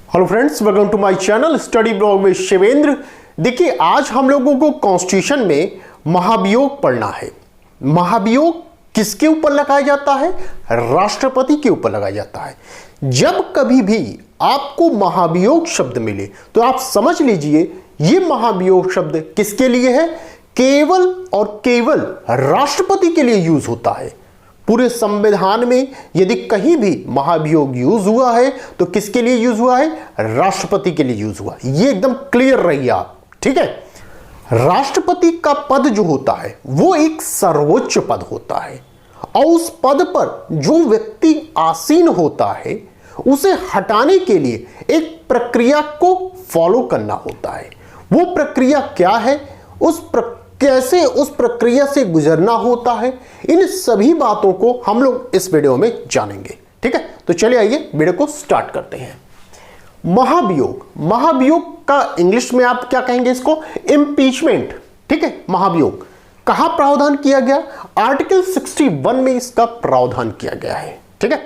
Hello friends, welcome to my channel study blog में शिवेंद्र। देखिए, आज हम लोगों को कॉन्स्टिट्यूशन में महाभियोग पढ़ना है। महाभियोग किसके ऊपर लगाया जाता है? राष्ट्रपति के ऊपर लगाया जाता है। जब कभी भी आपको महाभियोग शब्द मिले तो आप समझ लीजिए ये महाभियोग शब्द किसके लिए है? केवल और केवल राष्ट्रपति के लिए यूज होता है। पूरे संविधान में यदि कहीं भी महाभियोग यूज हुआ है तो किसके लिए यूज हुआ है? राष्ट्रपति के लिए यूज हुआ। ये एकदम क्लियर रहिए आप, ठीक है। राष्ट्रपति का पद जो होता है वो एक सर्वोच्च पद होता है और उस पद पर जो व्यक्ति आसीन होता है उसे हटाने के लिए एक प्रक्रिया को फॉलो करना होता है। वो प्रक्रिया क्या है, कैसे उस प्रक्रिया से गुजरना होता है, इन सभी बातों को हम लोग इस वीडियो में जानेंगे, ठीक है। तो चलिए आइए वीडियो को स्टार्ट करते हैं। महाभियोग, महाभियोग का इंग्लिश में आप क्या कहेंगे? इसको इम्पीचमेंट, ठीक है। महाभियोग कहां प्रावधान किया गया? आर्टिकल 61 में इसका प्रावधान किया गया है, ठीक है।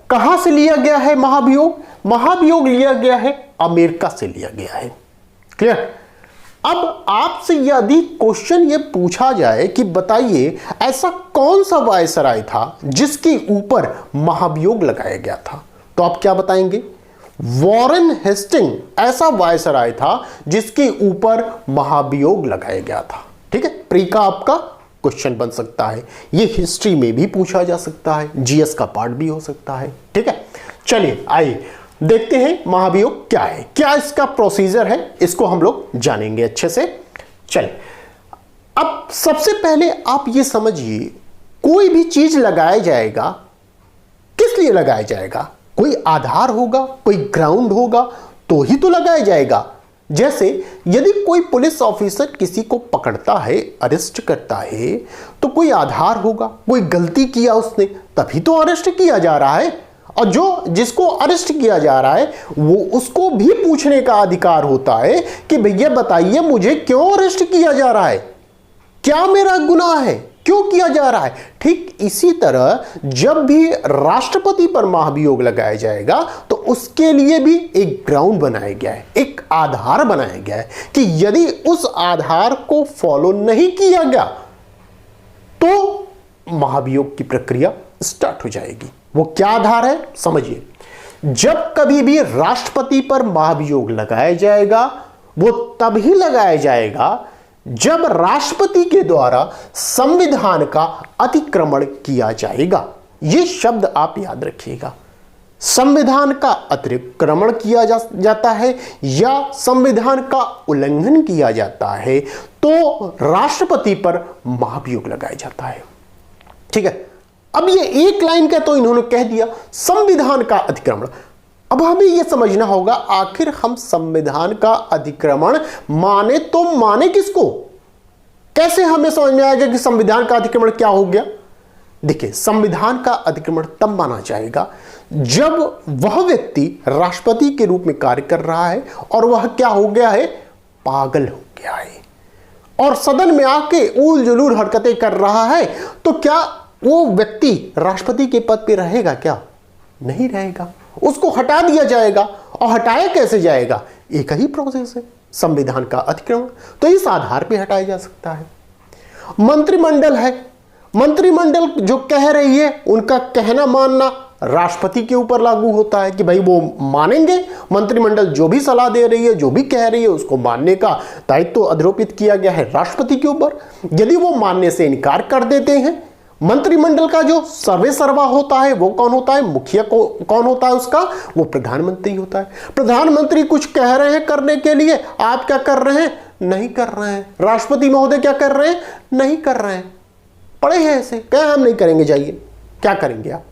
कहां से लिया गया है महाभियोग? महाभियोग लिया गया है अमेरिका से लिया गया है, क्लियर। अब आपसे यदि क्वेश्चन ये पूछा जाए कि बताइए ऐसा कौन सा वायसराय था जिसके ऊपर महाभियोग लगाया गया था, तो आप क्या बताएंगे? वॉरेन हेस्टिंग ऐसा वायसराय था जिसके ऊपर महाभियोग लगाया गया था, ठीक है। प्री का आपका क्वेश्चन बन सकता है, ये हिस्ट्री में भी पूछा जा सकता है, जीएस का पार्ट भी हो सकता है, ठीक है। चलिए आइए देखते हैं महाभियोग क्या है, क्या इसका प्रोसीजर है, इसको हम लोग जानेंगे अच्छे से। चलिए, अब सबसे पहले आप ये समझिए, कोई भी चीज लगाया जाएगा, किस लिए लगाया जाएगा? कोई आधार होगा, कोई ग्राउंड होगा तो ही तो लगाया जाएगा। जैसे यदि कोई पुलिस ऑफिसर किसी को पकड़ता है, अरेस्ट करता है, तो कोई आधार होगा, कोई गलती किया उसने, तभी तो अरेस्ट किया जा रहा है। और जिसको अरेस्ट किया जा रहा है वो उसको भी पूछने का अधिकार होता है कि भैया बताइए मुझे क्यों अरेस्ट किया जा रहा है, क्या मेरा गुनाह है, क्यों किया जा रहा है। ठीक इसी तरह जब भी राष्ट्रपति पर महाभियोग लगाया जाएगा तो उसके लिए भी एक ग्राउंड बनाया गया है, एक आधार बनाया गया है कि यदि उस आधार को फॉलो नहीं किया गया तो महाभियोग की प्रक्रिया स्टार्ट हो जाएगी। वो क्या आधार है समझिए। जब कभी भी राष्ट्रपति पर महाभियोग लगाया जाएगा वो तभी लगाया जाएगा जब राष्ट्रपति के द्वारा संविधान का अतिक्रमण किया जाएगा। ये शब्द आप याद रखिएगा, संविधान का अतिक्रमण किया जाता है या संविधान का उल्लंघन किया जाता है तो राष्ट्रपति पर महाभियोग लगाया जाता है, ठीक है। अब ये एक लाइन का तो इन्होंने कह दिया संविधान का अतिक्रमण। अब हमें यह समझना होगा आखिर हम संविधान का अतिक्रमण माने तो माने किसको? कैसे हमें समझ में आएगा कि संविधान का अतिक्रमण क्या हो गया? देखिए, संविधान का अतिक्रमण तब माना जाएगा जब वह व्यक्ति राष्ट्रपति के रूप में कार्य कर रहा है और वह क्या हो गया है? पागल हो गया है और सदन में आके उल जुलूल हरकतें कर रहा है, तो क्या वो व्यक्ति राष्ट्रपति के पद पे रहेगा? क्या नहीं रहेगा, उसको हटा दिया जाएगा। और हटाया कैसे जाएगा? एक ही प्रोसेस है, संविधान का अतिक्रमण। तो इस आधार पे हटाया जा सकता है। मंत्रिमंडल है, मंत्रिमंडल जो कह रही है उनका कहना मानना राष्ट्रपति के ऊपर लागू होता है कि भाई वो मानेंगे। मंत्रिमंडल जो भी सलाह दे रही है, जो भी कह रही है, उसको मानने का दायित्व तो अधिरोपित किया गया है राष्ट्रपति के ऊपर। यदि वो मानने से इनकार कर देते हैं, मंत्रिमंडल का जो सर्वे सर्वा होता है वो कौन होता है? मुखिया कौन होता है उसका? वो प्रधानमंत्री होता है। प्रधानमंत्री कुछ कह रहे हैं करने के लिए, आप क्या कर रहे हैं? नहीं कर रहे हैं। राष्ट्रपति महोदय क्या कर रहे हैं? नहीं कर रहे हैं। पड़े हैं ऐसे, क्या हम नहीं करेंगे, जाइए क्या करेंगे आप?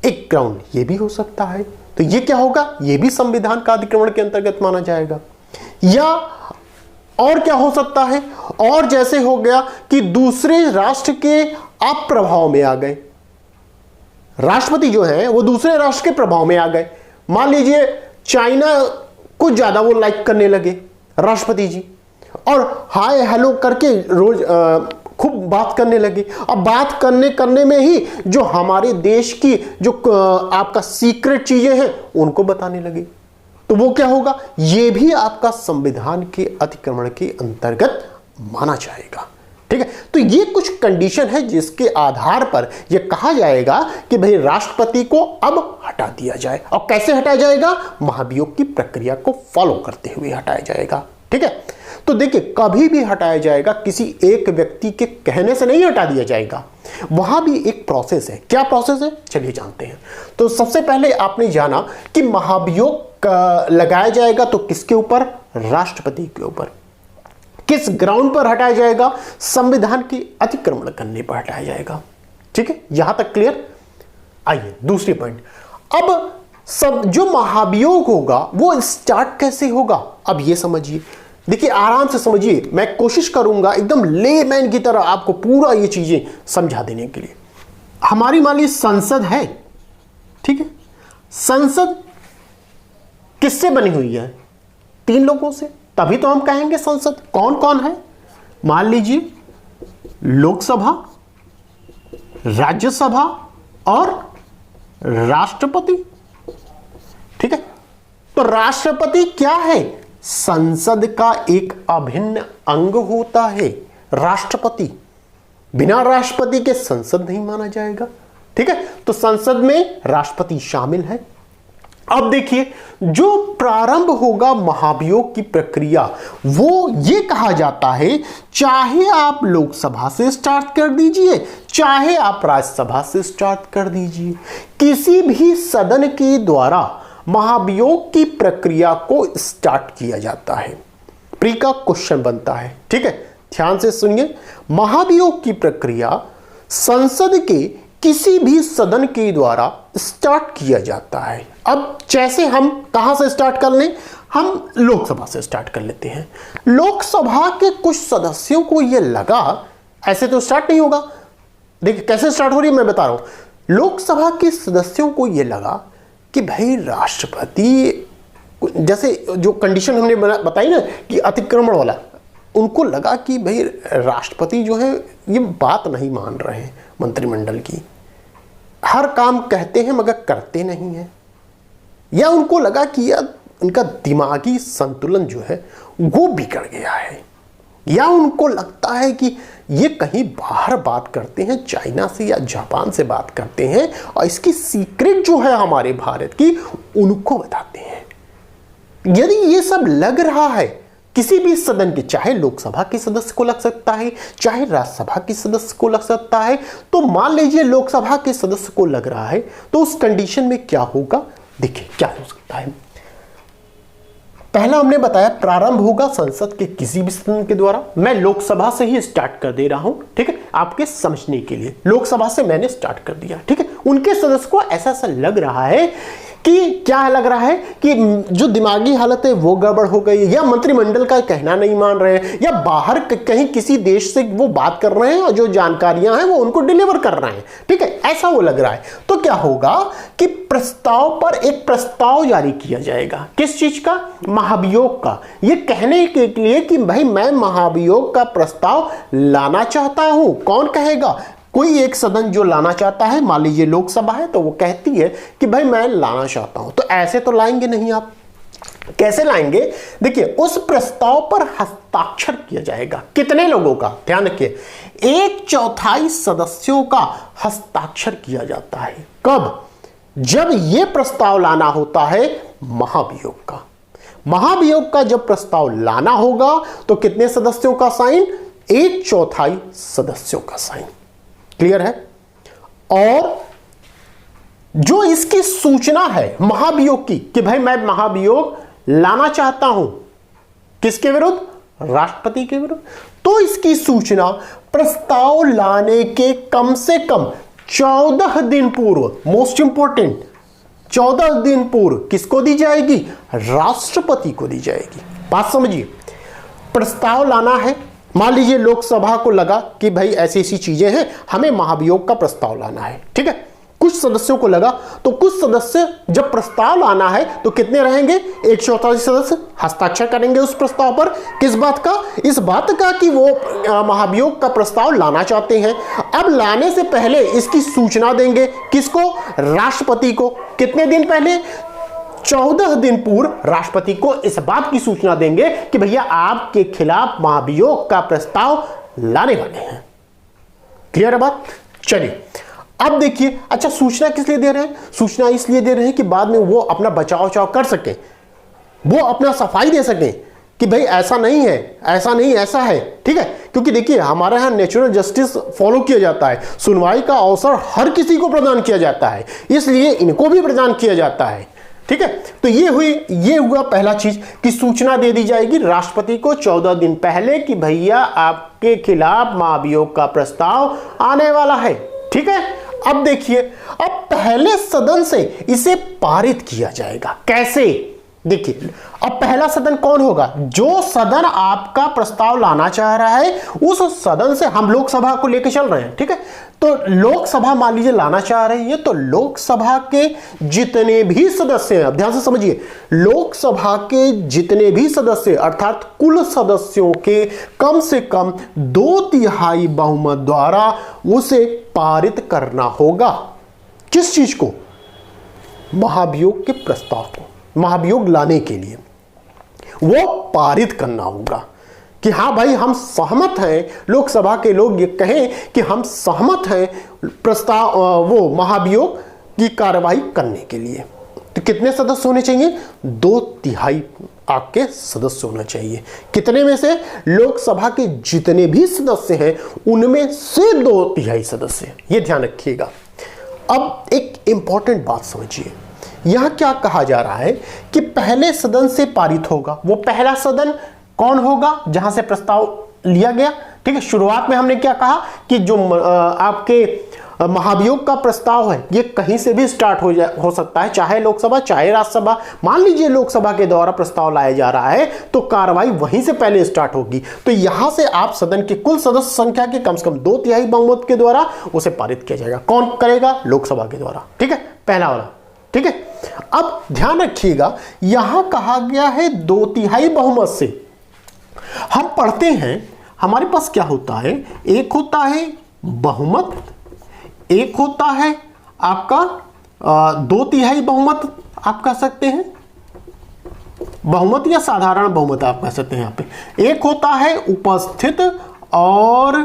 एक ग्राउंड ये भी हो सकता है। तो ये क्या होगा? ये भी संविधान का अतिक्रमण के अंतर्गत माना जाएगा। या और क्या हो सकता है? और जैसे हो गया कि दूसरे राष्ट्र के आप प्रभाव में आ गए, राष्ट्रपति जो है वो दूसरे राष्ट्र के प्रभाव में आ गए। मान लीजिए चाइना को ज्यादा वो लाइक करने लगे राष्ट्रपति जी, और हाय हेलो करके रोज खूब बात करने लगे। अब बात करने में ही जो हमारे देश की जो आपका सीक्रेट चीजें हैं उनको बताने लगे। तो वो क्या होगा, ये भी आपका संविधान के अतिक्रमण के अंतर्गत माना जाएगा। ठीक है, तो ये कुछ कंडीशन है जिसके आधार पर यह कहा जाएगा कि भाई राष्ट्रपति को अब हटा दिया जाए। और कैसे हटाया जाएगा, महाभियोग की प्रक्रिया को फॉलो करते हुए हटाया जाएगा। ठीक है, तो देखिए कभी भी हटाया जाएगा किसी एक व्यक्ति के कहने से नहीं हटा दिया जाएगा, वहां भी एक प्रोसेस है। क्या प्रोसेस है, चलिए जानते हैं। तो सबसे पहले आपने जाना कि महाभियोग लगाया जाएगा तो किसके ऊपर, राष्ट्रपति के ऊपर। किस ग्राउंड पर हटाया जाएगा, संविधान की अतिक्रमण करने पर हटाया जाएगा। ठीक है, यहां तक क्लियर। आइए दूसरी पॉइंट, अब सब जो महाभियोग होगा वो स्टार्ट कैसे होगा, अब ये समझिए। देखिए आराम से समझिए, मैं कोशिश करूंगा एकदम लेमैन की तरह आपको पूरा ये चीजें समझा देने के लिए। हमारी मान लीजिए संसद है, ठीक है, संसद किससे बनी हुई है, 3 लोगों से, तभी तो हम कहेंगे संसद। कौन कौन है, मान लीजिए लोकसभा, राज्यसभा और राष्ट्रपति। ठीक है, तो राष्ट्रपति क्या है, संसद का एक अभिन्न अंग होता है राष्ट्रपति। बिना राष्ट्रपति के संसद नहीं माना जाएगा। ठीक है, तो संसद में राष्ट्रपति शामिल है। अब देखिए जो प्रारंभ होगा महाभियोग की प्रक्रिया, वो ये कहा जाता है चाहे आप लोकसभा से स्टार्ट कर दीजिए चाहे आप राज्यसभा से स्टार्ट कर दीजिए, किसी भी सदन के द्वारा महाभियोग की प्रक्रिया को स्टार्ट किया जाता है। प्री का क्वेश्चन बनता है। ठीक है, ध्यान से सुनिए, महाभियोग की प्रक्रिया संसद के किसी भी सदन के द्वारा स्टार्ट किया जाता है। अब जैसे हम कहां से स्टार्ट कर लें, हम लोकसभा से स्टार्ट कर लेते हैं। लोकसभा के कुछ सदस्यों को यह लगा, ऐसे तो स्टार्ट नहीं होगा, देखिए कैसे स्टार्ट हो रही है मैं बता रहा हूं। लोकसभा के सदस्यों को यह लगा कि भाई राष्ट्रपति, जैसे जो कंडीशन हमने बताई ना कि अतिक्रमण वाला, उनको लगा कि भाई राष्ट्रपति जो है ये बात नहीं मान रहे हैं मंत्रिमंडल की, हर काम कहते हैं मगर करते नहीं हैं, या उनको लगा कि यार उनका दिमागी संतुलन जो है वो बिगड़ गया है, या उनको लगता है कि ये कहीं बाहर बात करते हैं, चाइना से या जापान से बात करते हैं और इसकी सीक्रेट जो है हमारे भारत की उनको बताते हैं। यदि ये सब लग रहा है किसी भी सदन के, चाहे लोकसभा के सदस्य को लग सकता है चाहे राज्यसभा के सदस्य को लग सकता है, तो मान लीजिए लोकसभा के सदस्य को लग रहा है, तो उस कंडीशन में क्या होगा, देखिए क्या हो सकता है। पहला हमने बताया प्रारंभ होगा संसद के किसी भी सदन के द्वारा। मैं लोकसभा से ही स्टार्ट कर दे रहा हूं, ठीक है, आपके समझने के लिए। लोकसभा से मैंने स्टार्ट कर दिया, ठीक है। उनके सदस्य को ऐसा सा लग रहा है कि क्या लग रहा है कि जो दिमागी हालत है वो गड़बड़ हो गई, या मंत्रिमंडल का कहना नहीं मान रहे हैं, या बाहर कहीं किसी देश से वो बात कर रहे हैं और जो जानकारियां हैं वो उनको डिलीवर कर रहे हैं, ठीक है, ऐसा वो लग रहा है। तो क्या होगा कि प्रस्ताव पर एक प्रस्ताव जारी किया जाएगा। किस चीज का, महाभियोग का, ये कहने के लिए कि भाई मैं महाभियोग का प्रस्ताव लाना चाहता हूं। कौन कहेगा, कोई एक सदन जो लाना चाहता है, मान लीजिए लोकसभा है तो वो कहती है कि भाई मैं लाना चाहता हूं। तो ऐसे तो लाएंगे नहीं आप, कैसे लाएंगे, देखिए उस प्रस्ताव पर हस्ताक्षर किया जाएगा। कितने लोगों का, ध्यान रखिए, 1/4 सदस्यों का हस्ताक्षर किया जाता है। कब, जब यह प्रस्ताव लाना होता है महाभियोग का। महाभियोग का जब प्रस्ताव लाना होगा तो कितने सदस्यों का साइन, 1/4 सदस्यों का साइन। क्लियर है। और जो इसकी सूचना है महाभियोग की कि भाई मैं महाभियोग लाना चाहता हूं, किसके विरुद्ध, राष्ट्रपति के विरुद्ध, तो इसकी सूचना प्रस्ताव लाने के कम से कम 14 दिन पूर्व, मोस्ट इंपॉर्टेंट, 14 दिन पूर्व किसको दी जाएगी, राष्ट्रपति को दी जाएगी। बात समझिए, प्रस्ताव लाना है, मान लीजिए लोकसभा को लगा कि भाई ऐसी ऐसी चीजें हैं, हमें महाभियोग का प्रस्ताव लाना है, ठीक है। कुछ सदस्यों को लगा, तो कुछ सदस्य जब प्रस्ताव लाना है तो कितने रहेंगे, 1/4 सदस्य हस्ताक्षर करेंगे उस प्रस्ताव पर। किस बात का, इस बात का कि वो महाभियोग का प्रस्ताव लाना चाहते हैं। अब लाने से पहले इसकी सूचना देंगे, किसको, राष्ट्रपति को। कितने दिन पहले, 14 दिन पूर्व राष्ट्रपति को इस बात की सूचना देंगे कि भैया आपके खिलाफ महाभियोग का प्रस्ताव लाने वाले हैं। क्लियर है बात? चलिए अब देखिए, अच्छा सूचना किस लिए दे रहे हैं? सूचना इसलिए दे रहे हैं कि बाद में वो अपना बचाव कर सके, वो अपना सफाई दे सके कि भाई ऐसा नहीं है, ऐसा नहीं, ऐसा है। ठीक है, क्योंकि देखिए हमारे यहां नेचुरल जस्टिस फॉलो किया जाता है, सुनवाई का अवसर हर किसी को प्रदान किया जाता है, इसलिए इनको भी प्रदान किया जाता है। ठीक है, तो ये हुआ पहला चीज कि सूचना दे दी जाएगी राष्ट्रपति को 14 दिन पहले कि भैया आपके खिलाफ महाभियोग का प्रस्ताव आने वाला है। ठीक है, अब देखिए, अब पहले सदन से इसे पारित किया जाएगा। कैसे? देखिए, अब पहला सदन कौन होगा? जो सदन आपका प्रस्ताव लाना चाह रहा है उस सदन से हम लोकसभा को लेकर चल रहे हैं। ठीक है, तो लोकसभा मान लीजिए लाना चाह रही है, तो लोकसभा के जितने भी सदस्य हैं, अब ध्यान से समझिए, लोकसभा के जितने भी सदस्य अर्थात कुल सदस्यों के कम से कम 2/3 बहुमत द्वारा उसे पारित करना होगा। किस चीज को? महाभियोग के प्रस्ताव को, महाभियोग लाने के लिए वो पारित करना होगा कि हाँ भाई हम सहमत हैं, लोकसभा के लोग ये कहें कि हम सहमत हैं प्रस्ताव वो महाभियोग की कार्रवाई करने के लिए। तो कितने सदस्य होने चाहिए? 2/3 आपके सदस्य होना चाहिए। कितने में से? लोकसभा के जितने भी सदस्य हैं उनमें से 2/3 सदस्य। ये ध्यान रखिएगा। अब एक इंपॉर्टेंट बात समझिए, यहां क्या कहा जा रहा है कि पहले सदन से पारित होगा। वो पहला सदन कौन होगा जहां से प्रस्ताव लिया गया? ठीक है, शुरुआत में हमने क्या कहा कि जो आपके महाभियोग का प्रस्ताव है ये कहीं से भी स्टार्ट हो सकता है, चाहे लोकसभा चाहे राज्यसभा। मान लीजिए लोकसभा के द्वारा प्रस्ताव लाया जा रहा है तो कार्रवाई वहीं से पहले स्टार्ट होगी। तो यहां से आप सदन की कुल सदस्य संख्या के कम से कम 2/3 बहुमत के द्वारा उसे पारित किया जाएगा। कौन करेगा? लोकसभा के द्वारा। ठीक है, पहला वाला। ठीक है, अब ध्यान रखिएगा, यहां कहा गया है 2/3 बहुमत से। हम पढ़ते हैं हमारे पास क्या होता है, एक होता है बहुमत, एक होता है आपका 2/3 बहुमत आप कह सकते हैं, बहुमत या साधारण बहुमत आप कह सकते हैं। यहां पे एक होता है उपस्थित और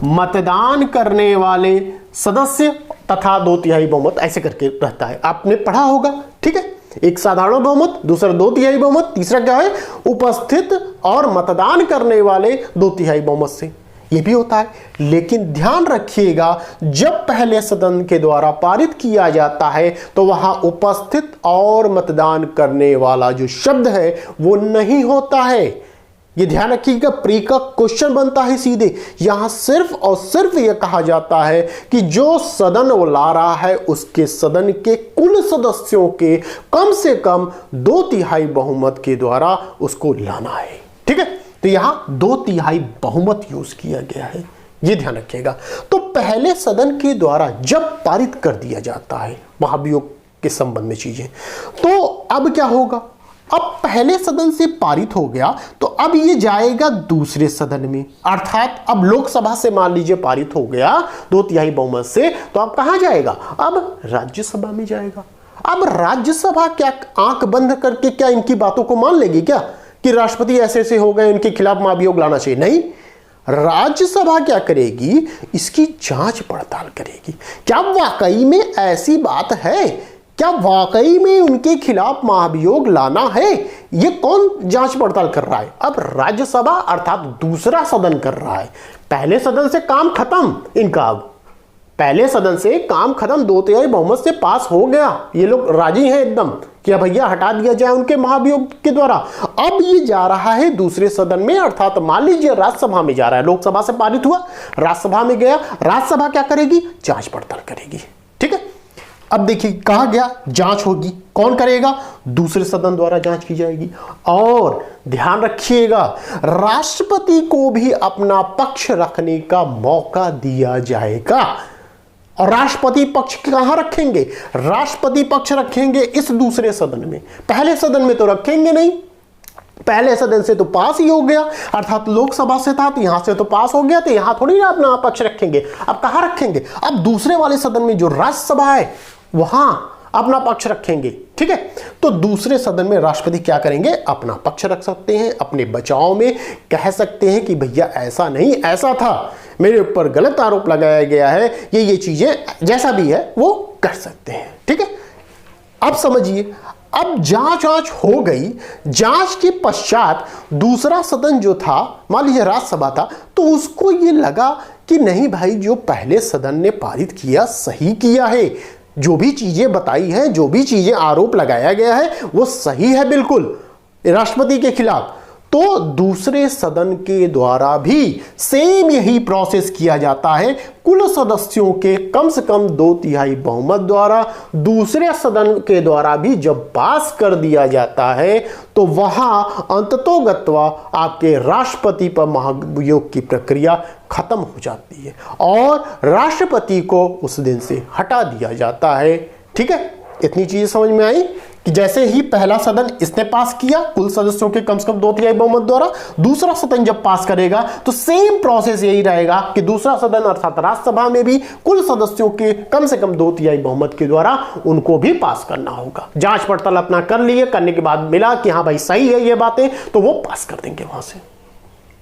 मतदान करने वाले सदस्य तथा 2/3 बहुमत, ऐसे करके रहता है, आपने पढ़ा होगा। ठीक है, एक साधारण बहुमत, दूसरा 2/3 बहुमत, तीसरा क्या है? उपस्थित और मतदान करने वाले 2/3 बहुमत से, ये भी होता है। लेकिन ध्यान रखिएगा, जब पहले सदन के द्वारा पारित किया जाता है तो वहां उपस्थित और मतदान करने वाला जो शब्द है वो नहीं होता है। ये ध्यान रखिएगा, प्री का क्वेश्चन बनता है सीधे। यहां सिर्फ और सिर्फ यह कहा जाता है कि जो सदन वो ला रहा है उसके सदन के कुल सदस्यों के कम से कम 2/3 बहुमत के द्वारा उसको लाना है। ठीक है, तो यहां 2/3 बहुमत यूज किया गया है, यह ध्यान रखिएगा। तो पहले सदन के द्वारा जब पारित कर दिया जाता है महाभियोग के संबंध में चीजें, तो अब क्या होगा? अब पहले सदन से पारित हो गया तो अब ये जाएगा दूसरे सदन में, अर्थात अब लोकसभा से मान लीजिए पारित हो गया 2/3 बहुमत से, तो अब कहां जाएगा? अब राज्यसभा में जाएगा। अब राज्यसभा क्या आंख बंद करके क्या इनकी बातों को मान लेगी क्या कि राष्ट्रपति ऐसे ऐसे हो गए, इनके खिलाफ महाभियोग लाना चाहिए? नहीं, राज्यसभा क्या करेगी? इसकी जांच पड़ताल करेगी। क्या वाकई में ऐसी बात है? क्या वाकई में उनके खिलाफ महाभियोग लाना है? ये कौन जांच पड़ताल कर रहा है? अब राज्यसभा अर्थात दूसरा सदन कर रहा है। पहले सदन से काम खत्म इनका, अब पहले सदन से काम खत्म, 2/3 बहुमत से पास हो गया, ये लोग राजी हैं एकदम कि भैया हटा दिया जाए उनके महाभियोग के द्वारा। अब ये जा रहा है दूसरे सदन में, अर्थात मान लीजिए राज्यसभा में जा रहा है। लोकसभा से पारित हुआ, राज्यसभा में गया, राज्यसभा क्या करेगी? जांच पड़ताल करेगी। ठीक है, अब देखिए कहा गया जांच होगी, कौन करेगा? दूसरे सदन द्वारा जांच की जाएगी। और ध्यान रखिएगा, राष्ट्रपति को भी अपना पक्ष रखने का मौका दिया जाएगा। और राष्ट्रपति पक्ष कहां रखेंगे? राष्ट्रपति पक्ष रखेंगे इस दूसरे सदन में, पहले सदन में तो रखेंगे नहीं। पहले सदन से तो पास ही हो गया, अर्थात लोकसभा से था तो यहां से तो पास हो गया, तो यहां थोड़ी ना अपना पक्ष रखेंगे। अब कहां रखेंगे? अब दूसरे वाले सदन में जो राज्यसभा है वहां अपना पक्ष रखेंगे। ठीक है। तो दूसरे सदन में राष्ट्रपति क्या करेंगे, अपना पक्ष रख सकते हैं, अपने बचाव में कह सकते हैं कि भैया ऐसा नहीं, ऐसा था, मेरे ऊपर गलत आरोप लगाया गया है, ये चीजें जैसा भी है वो कर सकते हैं। ठीक है, अब समझिए, अब जांच हो गई। जांच के पश्चात दूसरा सदन जो था, मान लीजिए राज्यसभा था, तो उसको ये लगा कि नहीं भाई, जो पहले सदन ने पारित किया सही किया है, जो भी चीजें बताई हैं, जो भी चीजें आरोप लगाया गया है वो सही है बिल्कुल राष्ट्रपति के खिलाफ। तो दूसरे सदन के द्वारा भी सेम यही प्रोसेस किया जाता है, कुल सदस्यों के कम से कम 2/3 बहुमत द्वारा दूसरे सदन के द्वारा भी जब पास कर दिया जाता है तो वहां अंततोगत्वा आपके राष्ट्रपति पर महाभियोग की प्रक्रिया खत्म हो जाती है और राष्ट्रपति को उस दिन से हटा दिया जाता है। ठीक है, इतनी चीजें समझ में आई कि जैसे ही पहला सदन इसने पास किया कुल सदस्यों के कम से कम 2/3 बहुमत द्वारा, दूसरा सदन जब पास करेगा तो सेम प्रोसेस यही रहेगा कि दूसरा सदन अर्थात राज्यसभा में भी कुल सदस्यों के कम से कम 2/3 बहुमत के द्वारा उनको भी पास करना होगा। जांच पड़ताल अपना कर लिए, करने के बाद मिला कि हाँ भाई सही है ये बातें, तो वो पास कर देंगे वहां से।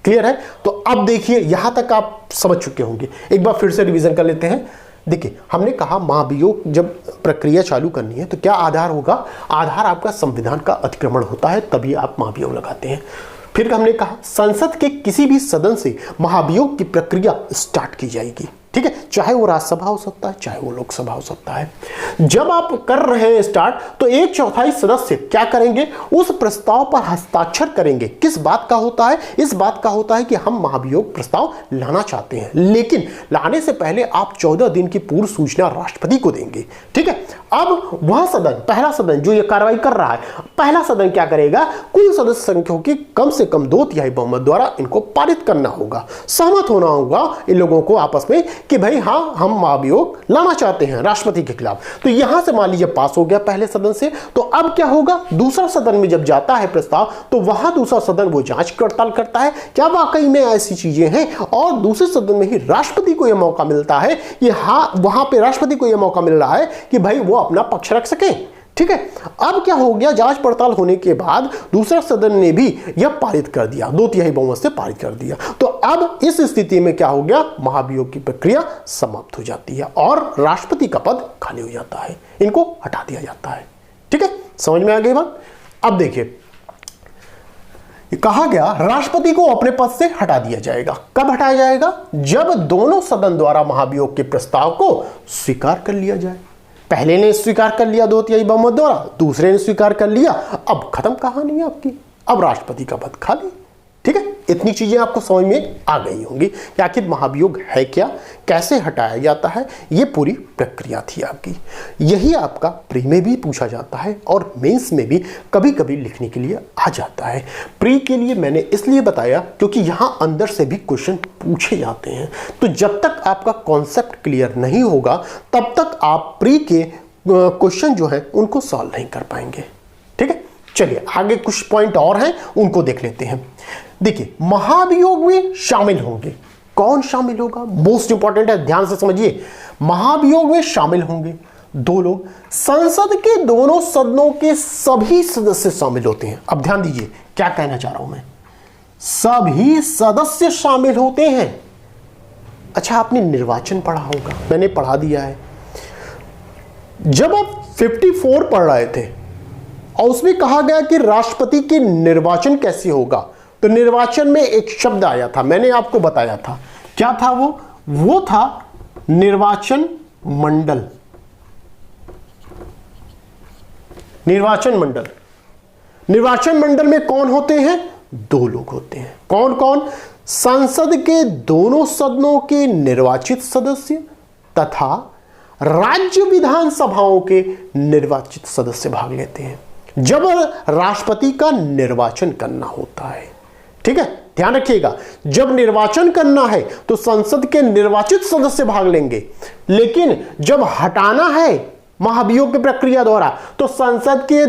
क्लियर है? तो अब देखिए, यहां तक आप समझ चुके होंगे, एक बार फिर से रिवीजन कर लेते हैं। देखिए, हमने कहा महाभियोग जब प्रक्रिया चालू करनी है तो क्या आधार होगा, आधार आपका संविधान का अतिक्रमण होता है, तभी आप महाभियोग लगाते हैं। फिर हमने कहा संसद के किसी भी सदन से महाभियोग की प्रक्रिया स्टार्ट की जाएगी। ठीक है, चाहे वो राज्यसभा हो सकता है, चाहे वो लोकसभा हो सकता है। जब आप कर रहे हैं स्टार्ट, तो 1/4 सदस्य क्या करेंगे, उस प्रस्ताव पर हस्ताक्षर करेंगे। किस बात का होता है, इस बात का होता है कि हम महाभियोग प्रस्ताव लाना चाहते हैं, लेकिन लाने से पहले आप 14 दिन की पूर्व सूचना राष्ट्रपति को देंगे। ठीक है, अब वह सदन, पहला सदन जो ये कार्रवाई कर रहा है, पहला सदन क्या करेगा, कुल सदस्य संख्या की कम से कम 2/3 बहुमत द्वारा इनको पारित करना होगा, सहमत होना होगा इन लोगों को आपस में कि भाई हाँ, हम महाभियोग लाना चाहते हैं राष्ट्रपति के खिलाफ। तो यहां से मान लीजिए पास हो गया पहले सदन से, तो अब क्या होगा, दूसरा सदन में जब जाता है प्रस्ताव, तो वहां दूसरा सदन वो जांच पड़ताल करता है क्या वाकई में ऐसी चीजें हैं, और दूसरे सदन में ही राष्ट्रपति को यह मौका मिलता है कि हाँ, वहां पे राष्ट्रपति को यह मौका मिल रहा है कि भाई वो अपना पक्ष रख सके। ठीक है, अब क्या हो गया, जांच पड़ताल होने के बाद दूसरा सदन ने भी यह पारित कर दिया, 2/3 बहुमत से पारित कर दिया। तो अब इस स्थिति में क्या हो गया, महाभियोग की प्रक्रिया समाप्त हो जाती है और राष्ट्रपति का पद खाली हो जाता है, इनको हटा दिया जाता है। ठीक है, समझ में आ गई बात? अब देखिए, कहा गया राष्ट्रपति को अपने पद से हटा दिया जाएगा। कब हटाया जाएगा, जब दोनों सदन द्वारा महाभियोग के प्रस्ताव को स्वीकार कर लिया जाए। पहले ने स्वीकार कर लिया 2/3 बहुमत द्वारा, दूसरे ने स्वीकार कर लिया, अब खत्म कहानी है आपकी, अब राष्ट्रपति का पद खाली। ठीक है, इतनी चीजें आपको समझ में आ गई होंगी कि आखिर महाभियोग है क्या, कैसे हटाया जाता है, ये पूरी प्रक्रिया थी आपकी। यही आपका प्री में भी पूछा जाता है और मेंस में भी कभी कभी लिखने के लिए आ जाता है। प्री के लिए मैंने इसलिए बताया क्योंकि यहां अंदर से भी क्वेश्चन पूछे जाते हैं, तो जब तक आपका कॉन्सेप्ट क्लियर नहीं होगा तब तक आप प्री के क्वेश्चन जो है उनको सॉल्व नहीं कर पाएंगे। ठीक है, चलिए आगे कुछ पॉइंट और हैं, उनको देख लेते हैं। देखिए, महाभियोग में शामिल होंगे, कौन शामिल होगा, मोस्ट इंपॉर्टेंट है, ध्यान से समझिए। महाभियोग में शामिल होंगे 2 लोग, संसद के दोनों सदनों के सभी सदस्य शामिल होते हैं। अब ध्यान दीजिए क्या कहना चाह रहा हूं मैं, सभी सदस्य शामिल होते हैं। अच्छा, आपने निर्वाचन पढ़ा होगा, मैंने पढ़ा दिया है। जब आप 54 पढ़ रहे थे और उसमें कहा गया कि राष्ट्रपति के निर्वाचन कैसे होगा, तो निर्वाचन में एक शब्द आया था, मैंने आपको बताया था, क्या था वो था निर्वाचन मंडल। निर्वाचन मंडल, निर्वाचन मंडल में कौन होते हैं, 2 लोग होते हैं। कौन कौन, संसद के दोनों सदनों के निर्वाचित सदस्य तथा राज्य विधानसभाओं के निर्वाचित सदस्य भाग लेते हैं जब राष्ट्रपति का निर्वाचन करना होता है। ठीक है, ध्यान रखिएगा, जब निर्वाचन करना है तो संसद के निर्वाचित सदस्य भाग लेंगे, लेकिन जब हटाना है महाभियोग की प्रक्रिया द्वारा तो संसद के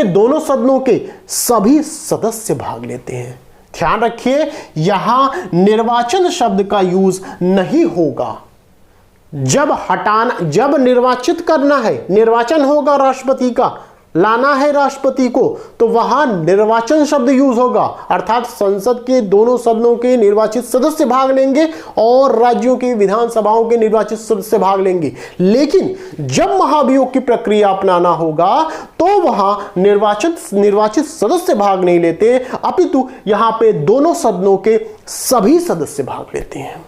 दोनों सदनों के सभी सदस्य भाग लेते हैं। ध्यान रखिए, यहां निर्वाचन शब्द का यूज नहीं होगा, जब निर्वाचित करना है, निर्वाचन होगा राष्ट्रपति का, लाना है राष्ट्रपति को, तो वहां निर्वाचन शब्द यूज होगा, अर्थात संसद के दोनों सदनों के निर्वाचित सदस्य भाग लेंगे और राज्यों की विधानसभाओं के निर्वाचित सदस्य भाग लेंगे। लेकिन जब महाभियोग की प्रक्रिया अपनाना होगा तो वहां निर्वाचित सदस्य भाग नहीं लेते, अपितु यहां पे दोनों सदनों के सभी सदस्य भाग लेते हैं।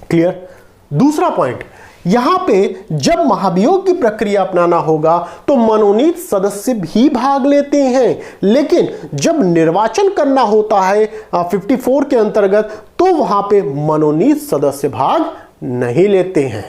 क्लियर? दूसरा पॉइंट, यहां पे जब महाभियोग की प्रक्रिया अपनाना होगा तो मनोनीत सदस्य भी भाग लेते हैं, लेकिन जब निर्वाचन करना होता है 54 के अंतर्गत तो वहां पे मनोनीत सदस्य भाग नहीं लेते हैं।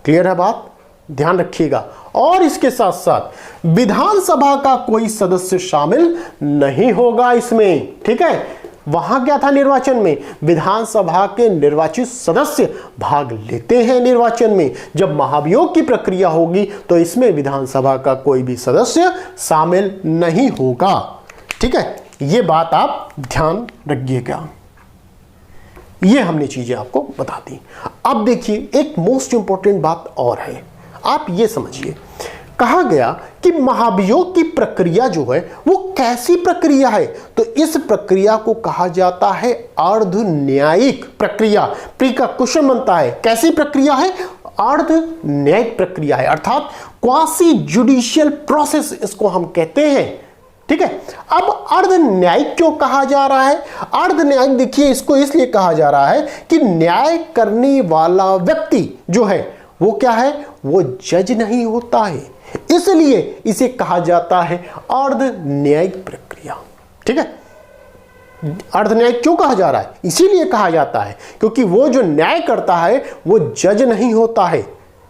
क्लियर है बात? ध्यान रखिएगा। और इसके साथ साथ विधानसभा का कोई सदस्य शामिल नहीं होगा इसमें। ठीक है, वहां क्या था निर्वाचन में, विधानसभा के निर्वाचित सदस्य भाग लेते हैं निर्वाचन में। जब महाभियोग की प्रक्रिया होगी तो इसमें विधानसभा का कोई भी सदस्य शामिल नहीं होगा। ठीक है, यह बात आप ध्यान रखिएगा। ये हमने चीजें आपको बता दी। अब देखिए एक मोस्ट इंपॉर्टेंट बात और है, आप ये समझिए। कहा गया कि महाभियोग की प्रक्रिया जो है वो कैसी प्रक्रिया है, तो इस प्रक्रिया को कहा जाता है अर्ध न्यायिक प्रक्रिया। प्री का क्वेश्चन बनता है, कैसी प्रक्रिया है? अर्ध न्यायिक प्रक्रिया है, अर्थात क्वासी जुडिशियल प्रोसेस इसको हम कहते हैं। ठीक है, अब अर्ध न्यायिक क्यों कहा जा रहा है? अर्ध न्यायिक देखिए इसको इसलिए कहा जा रहा है कि न्याय करने वाला व्यक्ति जो है वो क्या है, वो जज नहीं होता है, इसलिए इसे कहा जाता है अर्ध न्यायिक प्रक्रिया। ठीक है, अर्ध न्यायिक क्यों कहा जा रहा है? इसीलिए कहा जाता है क्योंकि वो जो न्याय करता है वो जज नहीं होता है।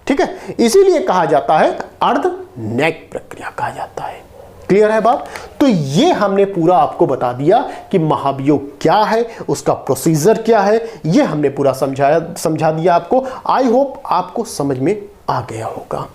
ठीक है, इसीलिए कहा जाता है अर्ध न्यायिक प्रक्रिया कहा जाता है। क्लियर है बात? तो ये हमने पूरा आपको बता दिया कि महाभियोग क्या है, उसका प्रोसीजर क्या है, ये हमने पूरा समझा दिया आपको। आई होप आपको समझ में आ गया होगा।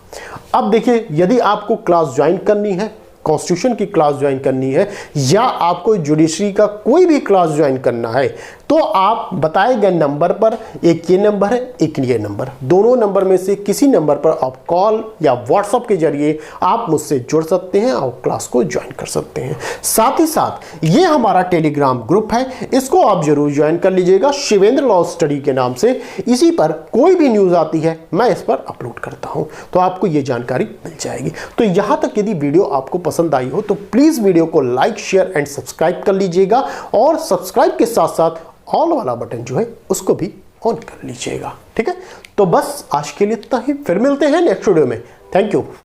अब देखिए, यदि आपको क्लास ज्वाइन करनी है, कॉन्स्टिट्यूशन की क्लास ज्वाइन करनी है या आपको जुडिशरी का कोई भी क्लास ज्वाइन करना है, तो आप बताए गए नंबर पर, एक ये नंबर है, एक ये नंबर, दोनों नंबर में से किसी नंबर पर आप कॉल या व्हाट्सएप के जरिए आप मुझसे जुड़ सकते हैं और क्लास को ज्वाइन कर सकते हैं। साथ ही साथ ये हमारा टेलीग्राम ग्रुप है, इसको आप जरूर ज्वाइन कर लीजिएगा, शिवेंद्र लॉ स्टडी के नाम से। इसी पर कोई भी न्यूज आती है मैं इस पर अपलोड करता हूं, तो आपको ये जानकारी मिल जाएगी। तो यहां तक यदि वीडियो आपको पसंद आई हो तो प्लीज वीडियो को लाइक, शेयर एंड सब्सक्राइब कर लीजिएगा, और सब्सक्राइब के साथ साथ ऑल वाला बटन जो है उसको भी ऑन कर लीजिएगा। ठीक है, तो बस आज के लिए इतना ही, फिर मिलते हैं नेक्स्ट वीडियो में। Thank you.